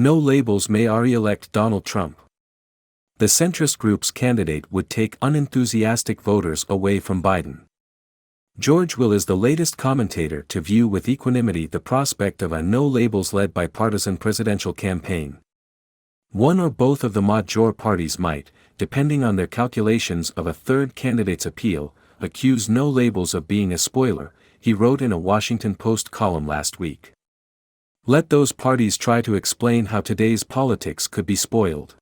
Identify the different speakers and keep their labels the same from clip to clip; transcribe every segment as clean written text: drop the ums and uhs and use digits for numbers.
Speaker 1: No labels may re-elect Donald Trump. The centrist group's candidate would take unenthusiastic voters away from Biden. George Will is the latest commentator to view with equanimity the prospect of a no-labels-led bipartisan presidential campaign. One or both of the major parties might, depending on their calculations of a third candidate's appeal, accuse no labels of being a spoiler, he wrote in a Washington Post column last week. Let those parties try to explain how today's politics could be spoiled.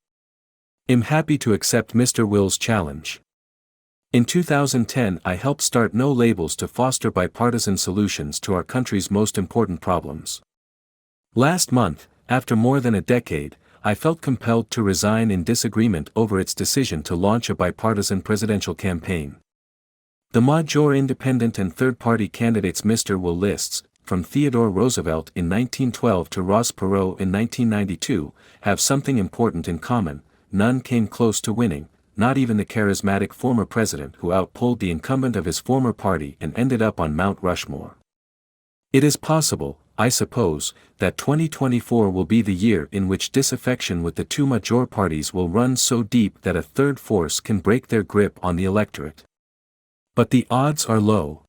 Speaker 1: I'm happy to accept Mr. Will's challenge. In 2010 I helped start No Labels to foster bipartisan solutions to our country's most important problems. Last month, after more than a decade, I felt compelled to resign in disagreement over its decision to launch a bipartisan presidential campaign. The major independent and third-party candidates Mr. Will lists, from Theodore Roosevelt in 1912 to Ross Perot in 1992, have something important in common: none came close to winning, not even the charismatic former president who outpolled the incumbent of his former party and ended up on Mount Rushmore. It is possible, I suppose, that 2024 will be the year in which disaffection with the two major parties will run so deep that a third force can break their grip on the electorate. But the odds are low.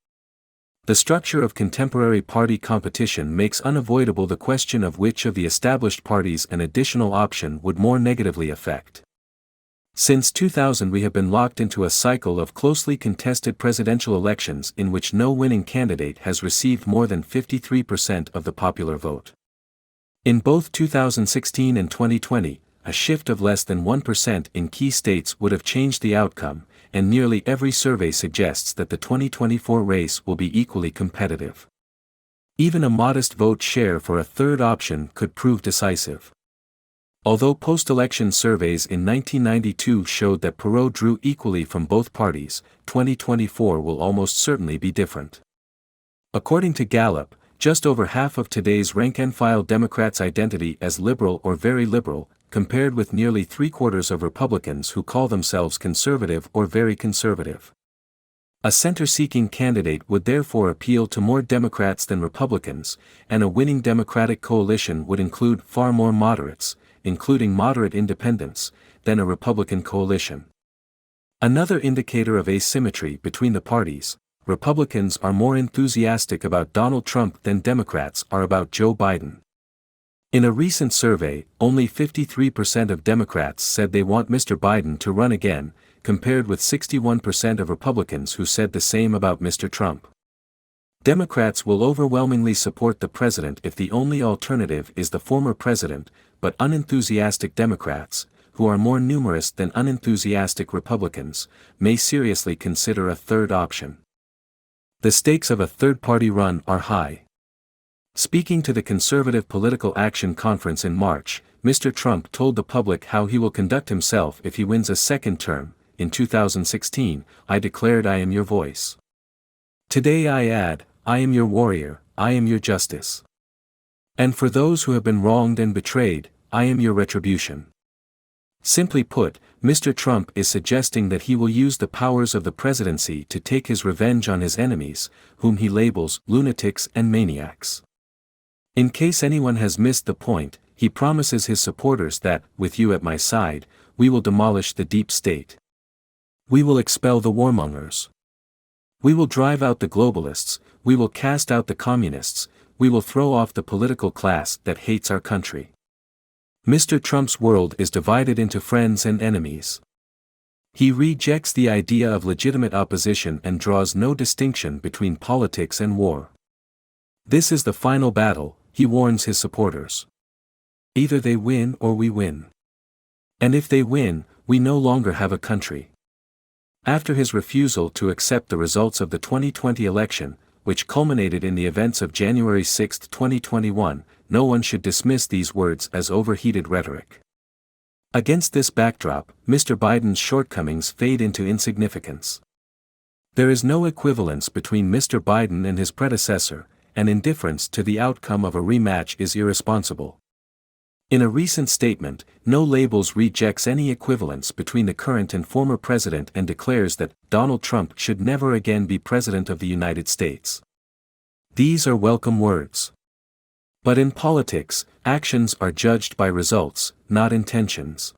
Speaker 1: The structure of contemporary party competition makes unavoidable the question of which of the established parties an additional option would more negatively affect. Since 2000 we have been locked into a cycle of closely contested presidential elections in which no winning candidate has received more than 53% of the popular vote. In both 2016 and 2020, a shift of less than 1% in key states would have changed the outcome, and nearly every survey suggests that the 2024 race will be equally competitive. Even a modest vote share for a third option could prove decisive. Although post-election surveys in 1992 showed that Perot drew equally from both parties, 2024 will almost certainly be different. According to Gallup, just over half of today's rank-and-file Democrats' identity as liberal or very liberal, compared with nearly three-quarters of Republicans who call themselves conservative or very conservative. A center-seeking candidate would therefore appeal to more Democrats than Republicans, and a winning Democratic coalition would include far more moderates, including moderate independents, than a Republican coalition. Another indicator of asymmetry between the parties: Republicans are more enthusiastic about Donald Trump than Democrats are about Joe Biden. In a recent survey, only 53% of Democrats said they want Mr. Biden to run again, compared with 61% of Republicans who said the same about Mr. Trump. Democrats will overwhelmingly support the president if the only alternative is the former president, but unenthusiastic Democrats, who are more numerous than unenthusiastic Republicans, may seriously consider a third option. The stakes of a third-party run are high. Speaking to the Conservative Political Action Conference in March, Mr. Trump told the public how he will conduct himself if he wins a second term. In 2016, I declared, "I am your voice." Today I add, "I am your warrior, I am your justice. And for those who have been wronged and betrayed, I am your retribution." Simply put, Mr. Trump is suggesting that he will use the powers of the presidency to take his revenge on his enemies, whom he labels lunatics and maniacs. In case anyone has missed the point, he promises his supporters that, with you at my side, we will demolish the deep state. We will expel the warmongers. We will drive out the globalists, we will cast out the communists, we will throw off the political class that hates our country. Mr. Trump's world is divided into friends and enemies. He rejects the idea of legitimate opposition and draws no distinction between politics and war. This is the final battle, he warns his supporters. Either they win or we win. And if they win, we no longer have a country. After his refusal to accept the results of the 2020 election, which culminated in the events of January 6, 2021, no one should dismiss these words as overheated rhetoric. Against this backdrop, Mr. Biden's shortcomings fade into insignificance. There is no equivalence between Mr. Biden and his predecessor, and indifference to the outcome of a rematch is irresponsible. In a recent statement, No Labels rejects any equivalence between the current and former president and declares that Donald Trump should never again be president of the United States. These are welcome words. But in politics, actions are judged by results, not intentions.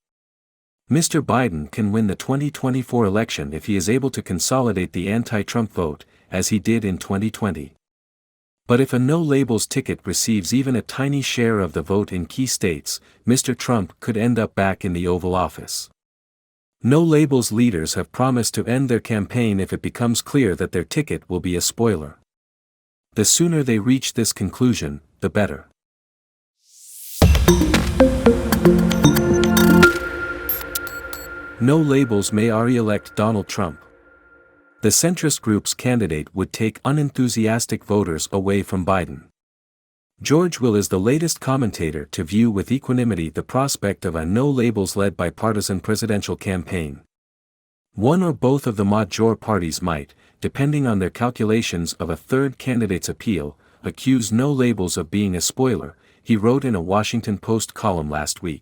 Speaker 1: Mr. Biden can win the 2024 election if he is able to consolidate the anti-Trump vote, as he did in 2020. But if a no-labels ticket receives even a tiny share of the vote in key states, Mr. Trump could end up back in the Oval Office. No-labels leaders have promised to end their campaign if it becomes clear that their ticket will be a spoiler. The sooner they reach this conclusion, the better. No labels may re-elect Donald Trump. The centrist group's candidate would take unenthusiastic voters away from Biden. George Will is the latest commentator to view with equanimity the prospect of a no-labels-led bipartisan presidential campaign. One or both of the major parties might, depending on their calculations of a third candidate's appeal, accuse no labels of being a spoiler, he wrote in a Washington Post column last week.